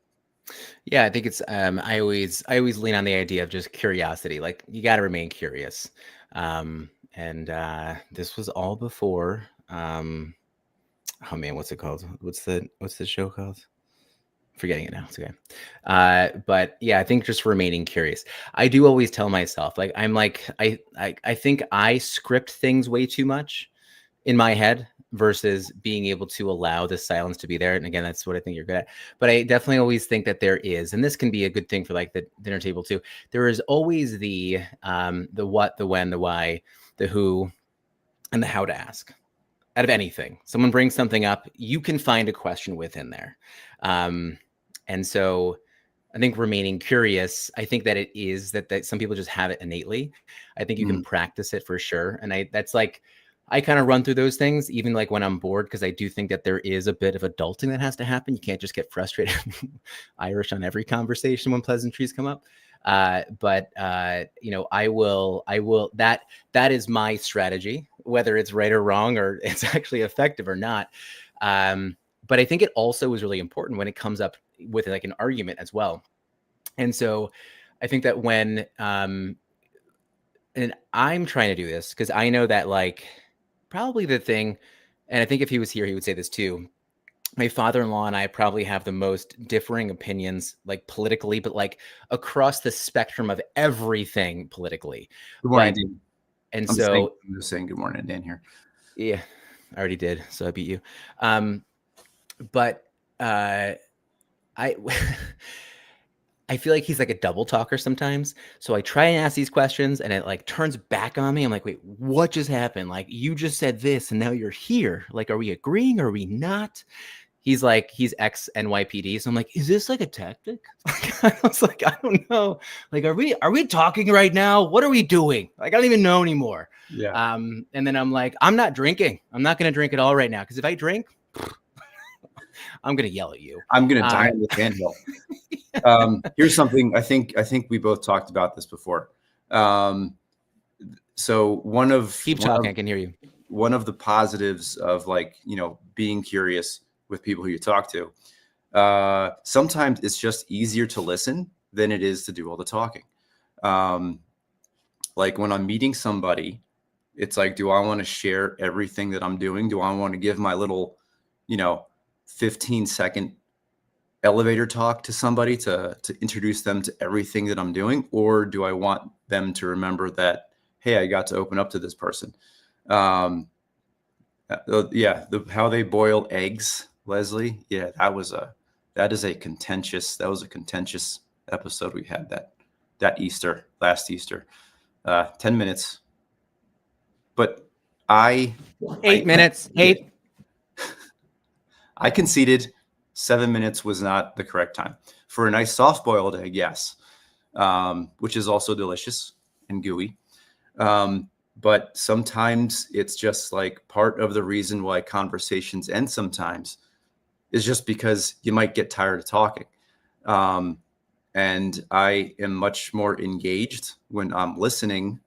Yeah, I think it's I always lean on the idea of just curiosity. Like you got to remain curious. And this was all before oh man, what's it called? What's the show called? Forgetting it now. It's okay. But yeah, I think just remaining curious. I do always tell myself, like, I'm like, I think I script things way too much in my head versus being able to allow the silence to be there. And again, that's what I think you're good at. But I definitely always think that there is, and this can be a good thing for like the dinner table too. There is always the what, the when, the why, the who, and the how to ask. Out of anything, someone brings something up, you can find a question within there. And so I think remaining curious, I think that it is that some people just have it innately. I think you can practice it for sure. And that's like, I kind of run through those things, even like when I'm bored, because I do think that there is a bit of adulting that has to happen. You can't just get frustrated Irish on every conversation when pleasantries come up. But I will, that is my strategy, whether it's right or wrong, or it's actually effective or not. But I think it also is really important when it comes up with like an argument as well. And so I think that when, and I'm trying to do this because I know that like probably the thing, and I think if he was here, he would say this too. My father-in-law and I probably have the most differing opinions, like politically, but like across the spectrum of everything politically. Good morning, Dan. And I'm just saying good morning, Dan here. Yeah, I already did, so I beat you. But I feel like he's like a double talker sometimes. So I try and ask these questions and it like turns back on me. I'm like, wait, what just happened? Like you just said this and now you're here. Like, are we agreeing? Or are we not? He's like, he's ex NYPD. So I'm like, is this like a tactic? I was like, I don't know. Like, are we talking right now? What are we doing? Like, I don't even know anymore. Yeah. And then I'm like, I'm not drinking. I'm not going to drink at all right now. Cause if I drink, I'm gonna yell at you. I'm gonna die on this anthill. Here's something I think we both talked about this before. So Keep talking. I can hear you. One of the positives of like, being curious with people who you talk to, sometimes it's just easier to listen than it is to do all the talking. Like when I'm meeting somebody, it's like, do I want to share everything that I'm doing? Do I want to give my little, 15-second elevator talk to somebody to introduce them to everything that I'm doing? Or do I want them to remember that, hey, I got to open up to this person? How they boil eggs, Leslie. Yeah, that was a contentious episode we had that last Easter. 10 minutes. But 8 minutes. I conceded 7 minutes was not the correct time for a nice soft boiled egg. Yes. Which is also delicious and gooey. But sometimes it's just like part of the reason why conversations end sometimes is just because you might get tired of talking. And I am much more engaged when I'm listening.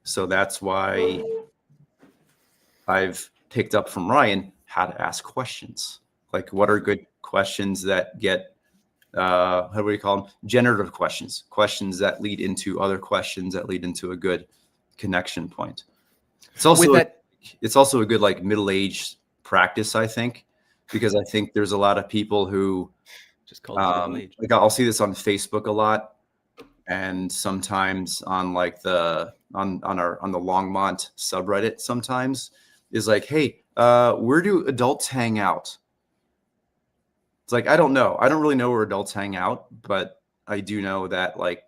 So that's why I've picked up from Ryan how to ask questions. Like, what are good questions that get, how do we call them? Generative questions, questions that lead into other questions that lead into a good connection point. It's also a good like middle-aged practice, I think, because I think there's a lot of people who just call it middle-aged. Like I'll see this on Facebook a lot, and sometimes on like on the Longmont subreddit sometimes is like, hey, where do adults hang out? It's like, I don't know. I don't really know where adults hang out, but I do know that like,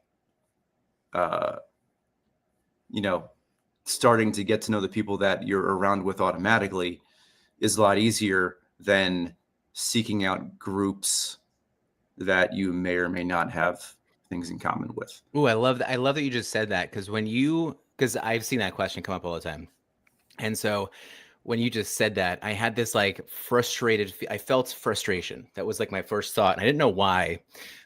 starting to get to know the people that you're around with automatically is a lot easier than seeking out groups that you may or may not have things in common with. Oh, I love that. I love that you just said that, because I've seen that question come up all the time. And so when you just said that, I had this like I felt frustration. That was like my first thought. And I didn't know why,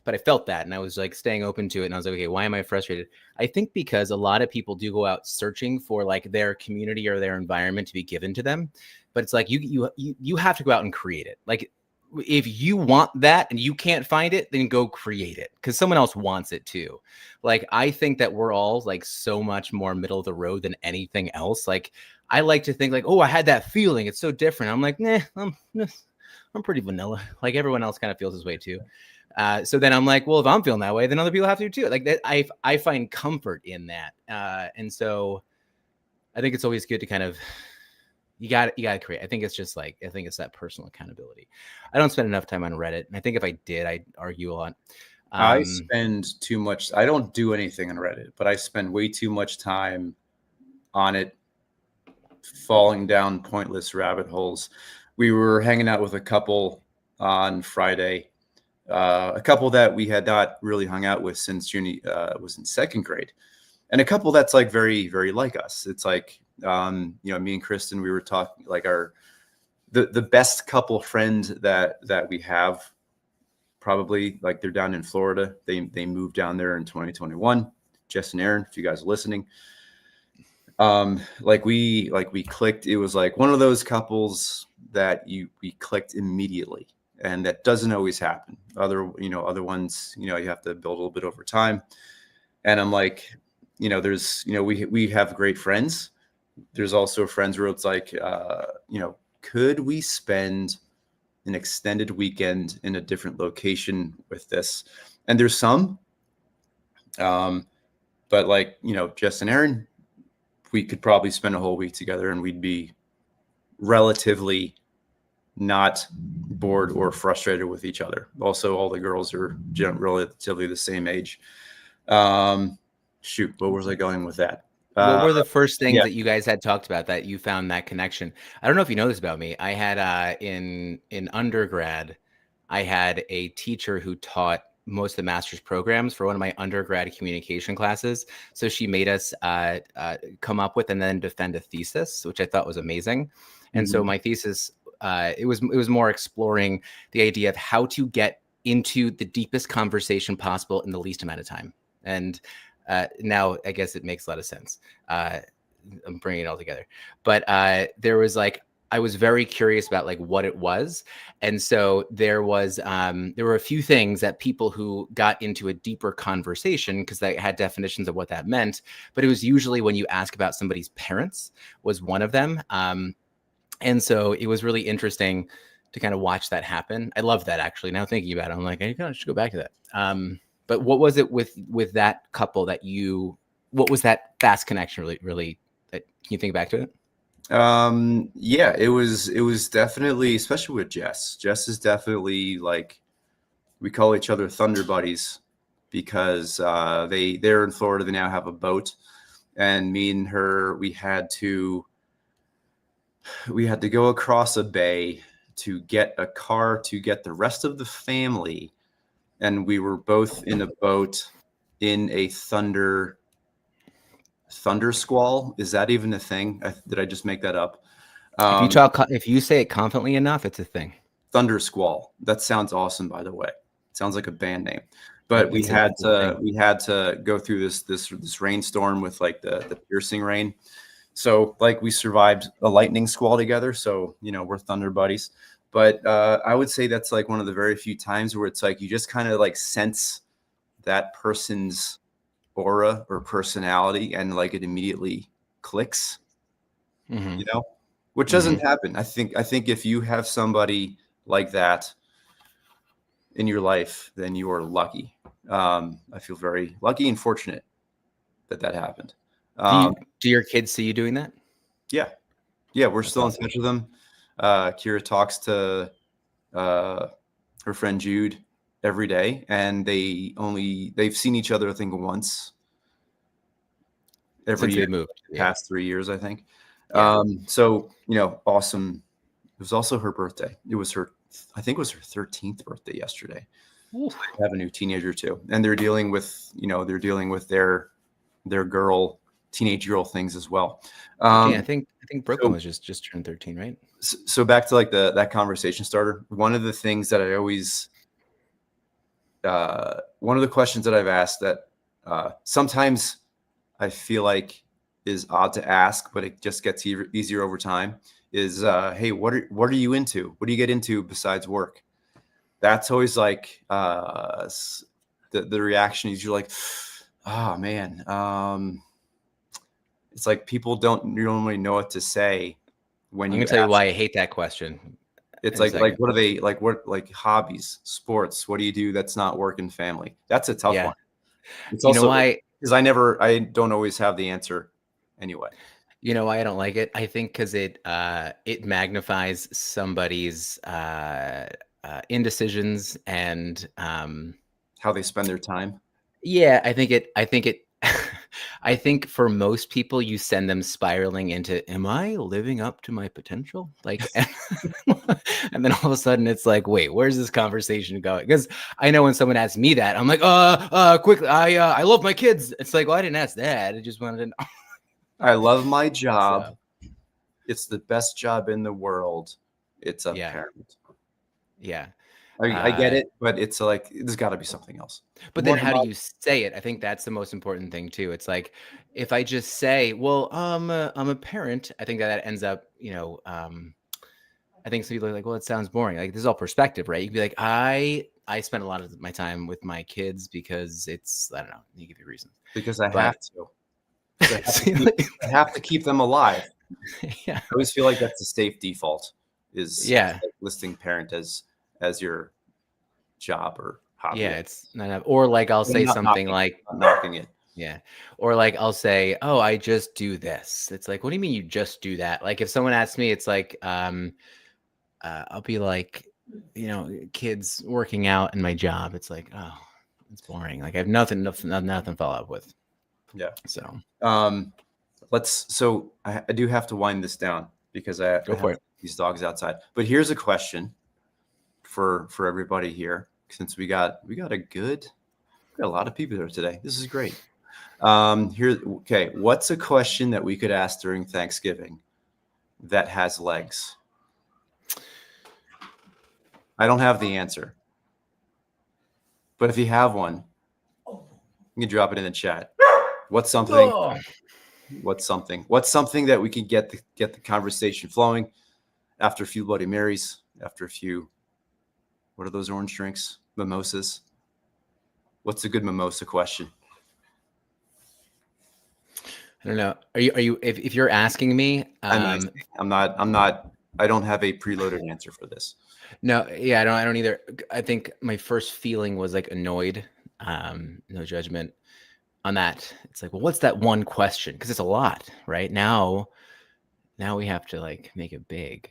but I felt that. And I was like staying open to it. And I was like, okay, why am I frustrated? I think because a lot of people do go out searching for like their community or their environment to be given to them. But it's like, you have to go out and create it. Like, if you want that and you can't find it, then go create it, because someone else wants it too. Like, I think that we're all like so much more middle of the road than anything else. Like, I like to think like, oh, I had that feeling. It's so different. I'm like, nah, I'm pretty vanilla. Like everyone else kind of feels this way too. So then I'm like, well, if I'm feeling that way, then other people have to too. Like that, I find comfort in that. And so I think it's always good to kind of, you got to create. I think it's that personal accountability. I don't spend enough time on Reddit. And I think if I did, I'd argue a lot. I spend too much. I don't do anything on Reddit, but I spend way too much time on it, falling down pointless rabbit holes. We were hanging out with a couple on Friday, a couple that we had not really hung out with since Junie was in second grade, and a couple that's like very, very like us. It's like, me and Kristen, we were talking like the best couple friends that we have, probably like they're down in Florida. They moved down there in 2021. Jess and Aaron, if you guys are listening. We clicked. It was like one of those couples that we clicked immediately, and that doesn't always happen. Other ones, you have to build a little bit over time. And I'm like, there's, we have great friends. There's also friends where it's like, could we spend an extended weekend in a different location with this? And there's some, but like, Jess and Aaron, we could probably spend a whole week together and we'd be relatively not bored or frustrated with each other. Also, all the girls are relatively the same age. Shoot, what was I going with that? What were the first things that you guys had talked about that you found that connection? I don't know if you know this about me. I had in undergrad, I had a teacher who taught most of the master's programs for one of my undergrad communication classes. So she made us come up with and then defend a thesis, which I thought was amazing. And so my thesis it was more exploring the idea of how to get into the deepest conversation possible in the least amount of time. And now I guess it makes a lot of sense. I'm bringing it all together. But there was like, I was very curious about like what it was. And so there were a few things that people who got into a deeper conversation, because they had definitions of what that meant, but it was usually when you ask about somebody's parents was one of them. And so it was really interesting to kind of watch that happen. I love that, actually. Now thinking about it, I'm like, I should go back to that. But what was it with that couple that what was that fast connection really can you think back to it? Yeah, it was definitely, especially with Jess. Jess is definitely like, we call each other Thunder Buddies because they're in Florida. They now have a boat, and me and her, we had to go across a bay to get a car to get the rest of the family, and we were both in a boat in a thunder squall. Is that even a thing? Did I just make that up? If you say it confidently enough, it's a thing. Thunder squall. That sounds awesome, by the way. It sounds like a band name. But we had to go through this rainstorm with like the piercing rain. So like we survived a lightning squall together. So, we're Thunder Buddies. But I would say that's like one of the very few times where it's like you just kind of like sense that person's aura or personality, and like it immediately clicks, which doesn't happen. I think if you have somebody like that in your life, then you are lucky. I feel very lucky and fortunate that happened. Do your kids see you doing that? Yeah, we're still in touch with them. Kira talks to her friend Jude every day, and they've seen each other, I think, once every year. They moved past 3 years, I think. Yeah. So awesome. It was also her birthday. I think it was her 13th birthday yesterday. Ooh. I have a new teenager too, and they're dealing with their teenage girl things as well. I think Brooklyn was just turned 13, right? So back to like that conversation starter. One of the things that I always one of the questions that I've asked that sometimes I feel like is odd to ask, but it just gets easier over time is, hey, what are you into? What do you get into besides work? That's always like the reaction is you're like, oh man. It's like people don't normally know what to say when I'm gonna tell you why I hate that question. It's like what are they like? What like hobbies, sports? What do you do that's not work and family? That's a tough one. It's also why, because I don't always have the answer anyway. You know why I don't like it? I think because it magnifies somebody's indecisions and how they spend their time. Yeah, I think for most people, you send them spiraling into, am I living up to my potential? Like, and then all of a sudden it's like, wait, where's this conversation going? Because I know when someone asks me that, I'm like, quickly, I love my kids. It's like, well, I didn't ask that. I just wanted to know. I love my job. So, it's the best job in the world. It's a parent. Yeah. I get it, but it's like there's got to be something else. But then how do you say it? I think that's the most important thing too. It's like if I just say, well, I'm a parent, I think that ends up, I think some people are like, well, it sounds boring. Like this is all perspective, right? You can be like, I spend a lot of my time with my kids because it's, I don't know, you give you reasons. Because I have to. I have to keep them alive. Yeah. I always feel like that's a safe default is like listing parent as your job or hobby. Yeah, it's not, or like I'll say something like knocking it. Yeah. Or like I'll say, oh, I just do this. It's like, what do you mean you just do that? Like if someone asks me, it's like I'll be like, kids working out in my job. It's like, oh, it's boring. Like I have nothing to follow up with. Yeah. So I do have to wind this down because I have these dogs outside. But here's a question for everybody here, since we got a lot of people here today. This is great. What's a question that we could ask during Thanksgiving that has legs? I don't have the answer. But if you have one, you can drop it in the chat. What's something? Oh. What's something? What's something that we can get the conversation flowing after a few Bloody Marys, after a few, what are those orange drinks? Mimosas. What's a good mimosa question? I don't know. Are you if you're asking me, I'm not, I don't have a preloaded answer for this. no, yeah, I don't either. I think my first feeling was like annoyed. No judgment on that. It's like, well, what's that one question? Because it's a lot, right? Now we have to like make it big.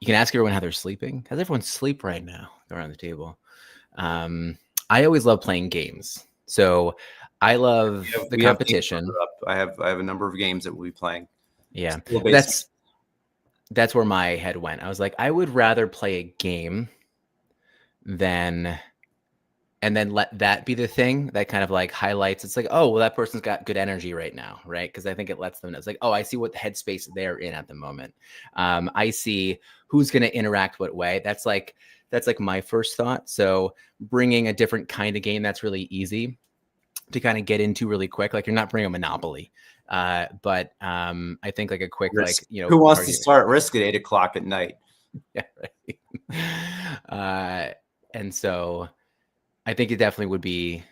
You can ask everyone how they're sleeping. How's everyone sleep right now around the table? I always love playing games. So I love the competition. I have a number of games that we'll be playing. Yeah, that's where my head went. I was like, I would rather play a game than, and then let that be the thing that kind of like highlights. It's like, oh, well, that person's got good energy right now, right? Because I think it lets them know. It's like, oh, I see what headspace they're in at the moment. I see who's going to interact what way. That's like my first thought. So bringing a different kind of game that's really easy to kind of get into really quick. Like you're not bringing a Monopoly, but I think like a quick Risk. like, you know, who wants to start Risk at 8 o'clock at night? Yeah, right. And so I think it definitely would be.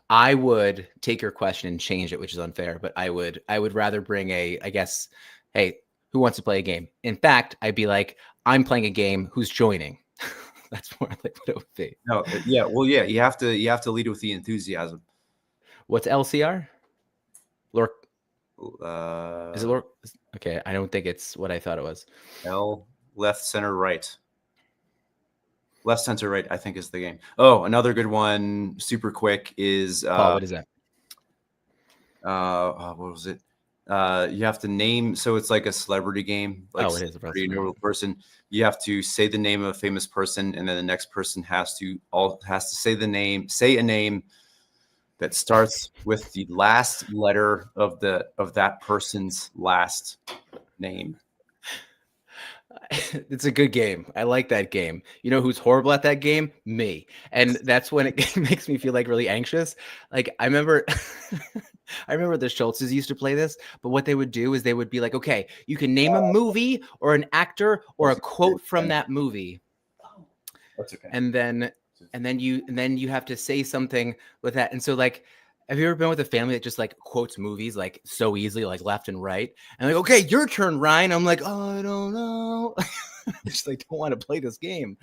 I would take your question and change it, which is unfair, but I would rather bring I guess, hey, who wants to play a game? In fact, I'd be like, I'm playing a game. Who's joining? That's more like what it would be. No, yeah, well, yeah, you have to lead with the enthusiasm. What's LCR? Lork. Is it Lork? Okay, I don't think it's what I thought it was. L, left, center, right. Left, center, right, I think is the game. Oh, another good one, super quick, is Paul, what is that? What was it? You have to name, so it's like a celebrity game. Like it is a celebrity, normal person. You have to say the name of a famous person, and then the next person has to say a name that starts with the last letter of that person's last name. It's a good game. I like that game. You know who's horrible at that game? Me. And that's when it makes me feel like really anxious. Like I remember the Schultzes used to play this, but what they would do is they would be like, okay, you can name a movie or an actor or a quote from that movie. That's okay. And then you have to say something with that. And so like, have you ever been with a family that just like quotes movies like so easily, like left and right? And like, okay, your turn, Ryan. I'm like, oh, I don't know. I just like don't want to play this game.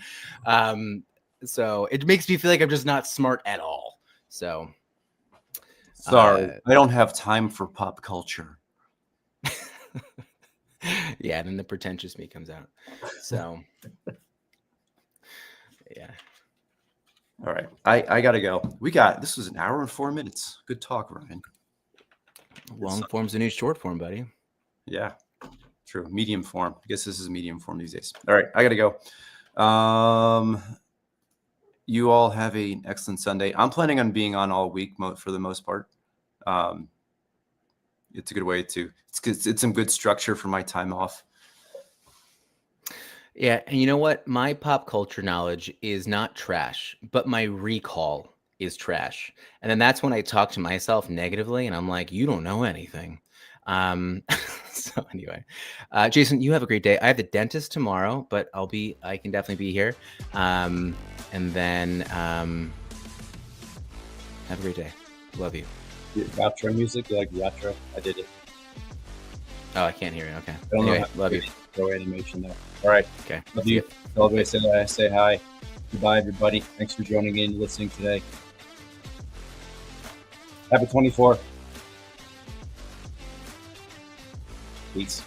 So it makes me feel like I'm just not smart at all. So sorry, I don't have time for pop culture. Yeah, and then the pretentious me comes out. So yeah. All right. I gotta go. This was an hour and 4 minutes. Good talk, Ryan. Long form's the new short form, buddy. Yeah, true. Medium form. I guess this is medium form these days. All right, I gotta go. You all have an excellent Sunday. I'm planning on being on all week for the most part. It's a good way to. It's some good structure for my time off. Yeah, and you know what? My pop culture knowledge is not trash, but my recall is trash. And then that's when I talk to myself negatively, and I'm like, "You don't know anything." So anyway, Jason, you have a great day. I have the dentist tomorrow, but I can definitely be here. And then have a great day. Love you. Outro music, you like the outro? I did it. Oh, I can't hear it. Okay. I don't Anyway, know love you. Throw animation there. All right. Okay. Love you. Always say hi. Goodbye, everybody. Thanks for joining in, listening today. Happy 24. Peace.